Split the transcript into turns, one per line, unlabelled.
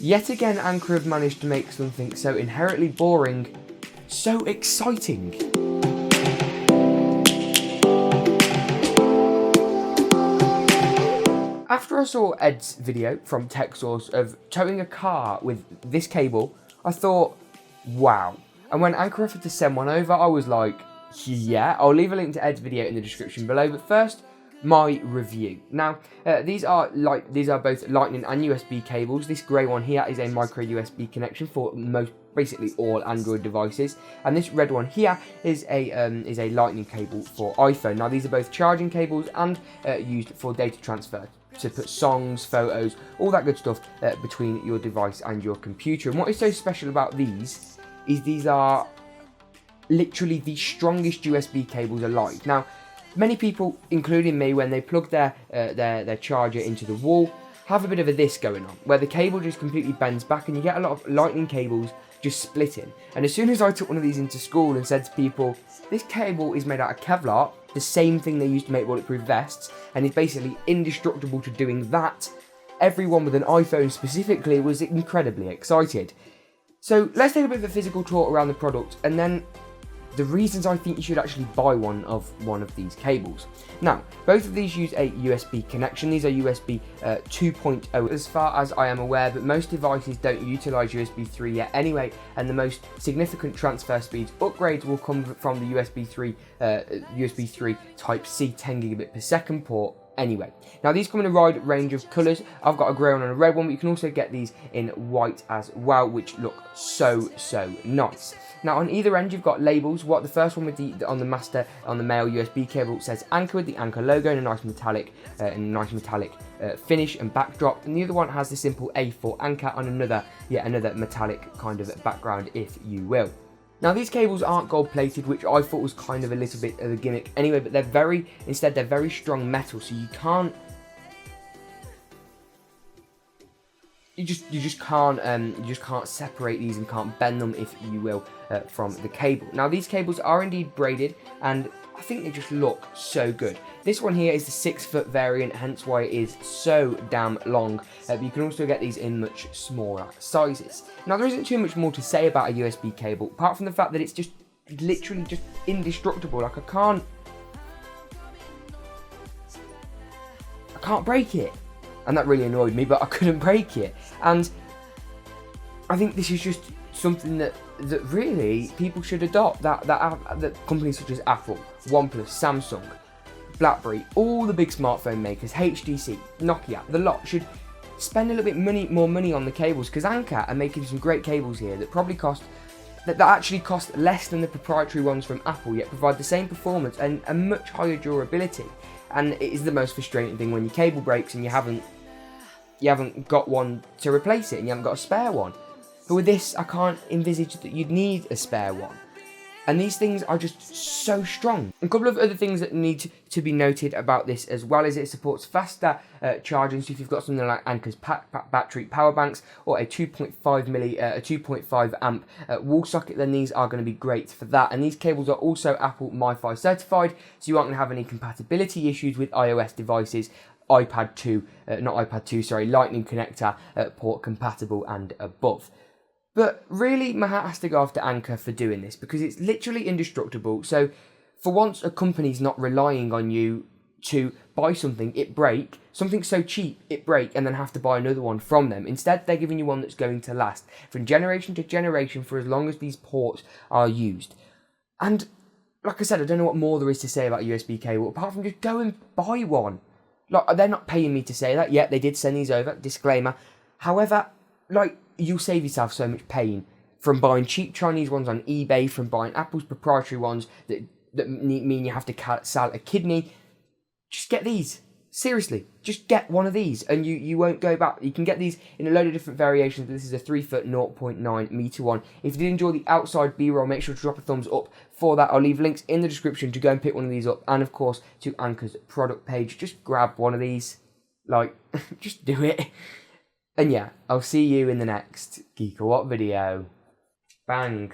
Yet again, Anker have managed to make something so inherently boring so exciting. After I saw Ed's video from TechSource of towing a car with this cable, I thought, wow. And when Anker offered to send one over, I was like, yeah. I'll leave a link to Ed's video in the description below, but first, my review. Now, these are both Lightning and USB cables. This grey one here is a micro USB connection for basically all Android devices, and this red one here is a Lightning cable for iPhone. Now, these are both charging cables and used for data transfer, to put songs, photos, all that good stuff between your device and your computer. And what is so special about these is these are literally the strongest USB cables alive. Now, many people, including me, when they plug their charger into the wall, have a bit of this going on, where the cable just completely bends back and you get a lot of Lightning cables just splitting. And as soon as I took one of these into school and said to people, this cable is made out of Kevlar, the same thing they used to make bulletproof vests, and is basically indestructible to doing that, everyone with an iPhone specifically was incredibly excited. So let's take a bit of a physical tour around the product, and then the reasons I think you should actually buy one of these cables. Now, both of these use a USB connection. These are USB 2.0 as far as I am aware, but most devices don't utilise USB 3 yet anyway, and the most significant transfer speeds upgrades will come from the USB 3 Type-C 10 gigabit per second port anyway. Now, these come in a wide range of colours. I've got a grey one and a red one, but you can also get these in white as well, which look so nice. Now, on either end, you've got labels. The first one with on the male USB cable says Anker with the Anker logo in a nice metallic finish and backdrop, and the other one has the simple A for Anker on another metallic kind of background, if you will. Now, these cables aren't gold plated, which I thought was kind of a little bit of a gimmick anyway, but they're very strong metal, so you just can't separate these and can't bend them, if you will, from the cable. Now, these cables are indeed braided, and I think they just look so good. This one here is the 6-foot variant, hence why it is so damn long. But you can also get these in much smaller sizes. Now, there isn't too much more to say about a USB cable, apart from the fact that it's just literally just indestructible. Like, I can't break it. And that really annoyed me, but I couldn't break it. And I think this is just something that really people should adopt. That companies such as Apple, OnePlus, Samsung, BlackBerry, all the big smartphone makers, HTC, Nokia, the lot should spend a little bit more money on the cables, because Anker are making some great cables here that actually cost less than the proprietary ones from Apple, yet provide the same performance and a much higher durability. And it is the most frustrating thing when your cable breaks and you haven't got one to replace it, and you haven't got a spare one. But with this, I can't envisage that you'd need a spare one. And these things are just so strong. A couple of other things that need to be noted about this as well is it supports faster charging. So if you've got something like Anker's battery power banks or a 2.5 amp wall socket, then these are going to be great for that. And these cables are also Apple MiFi certified, so you aren't going to have any compatibility issues with iOS devices. Lightning connector port compatible and above. But really, my hat has to go off to Anker for doing this, because it's literally indestructible. So for once, a company's not relying on you to buy something so cheap it break, and then have to buy another one from them. Instead, they're giving you one that's going to last from generation to generation for as long as these ports are used. And like I said, I don't know what more there is to say about a USB cable, apart from just go and buy one. Like, they're not paying me to say that. Yeah, they did send these over, disclaimer. However, you'll save yourself so much pain from buying cheap Chinese ones on eBay, from buying Apple's proprietary ones that mean you have to sell a kidney. Just get these. Seriously, just get one of these and you won't go back. You can get these in a load of different variations, but this is a 3-foot 0.9 meter one. If you did enjoy the outside B-roll, make sure to drop a thumbs up for that. I'll leave links in the description to go and pick one of these up, and of course to Anker's product page. Just grab one of these. Just do it. And yeah, I'll see you in the next GeekaWhat video. Bang.